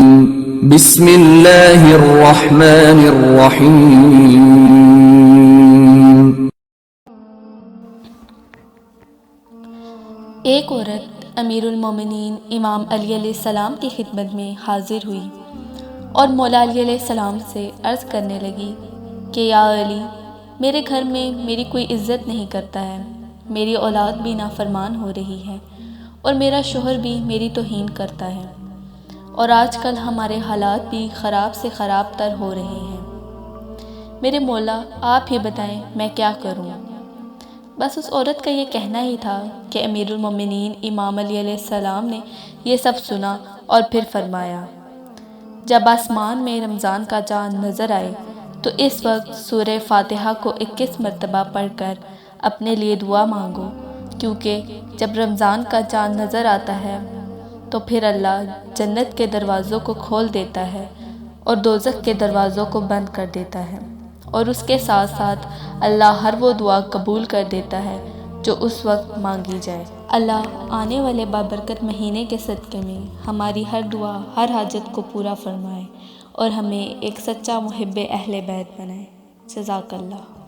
بسم اللہ الرحمن الرحیم۔ ایک عورت امیر المومنین امام علی علیہ السلام کی خدمت میں حاضر ہوئی اور مولا علی علیہ السلام سے عرض کرنے لگی کہ یا علی، میرے گھر میں میری کوئی عزت نہیں کرتا ہے، میری اولاد بھی نافرمان ہو رہی ہے اور میرا شوہر بھی میری توہین کرتا ہے، اور آج کل ہمارے حالات بھی خراب سے خراب تر ہو رہے ہیں۔ میرے مولا، آپ ہی بتائیں میں کیا کروں؟ بس اس عورت کا یہ کہنا ہی تھا کہ امیر المومنین امام علی علیہ السلام نے یہ سب سنا اور پھر فرمایا، جب آسمان میں رمضان کا چاند نظر آئے تو اس وقت سورہ فاتحہ کو 21 مرتبہ پڑھ کر اپنے لیے دعا مانگو، کیونکہ جب رمضان کا چاند نظر آتا ہے تو پھر اللہ جنت کے دروازوں کو کھول دیتا ہے اور دوزخ کے دروازوں کو بند کر دیتا ہے، اور اس کے ساتھ ساتھ اللہ ہر وہ دعا قبول کر دیتا ہے جو اس وقت مانگی جائے۔ اللہ آنے والے بابرکت مہینے کے صدقے میں ہماری ہر دعا، ہر حاجت کو پورا فرمائے اور ہمیں ایک سچا محب اہل بیت بنائے۔ جزاک اللہ۔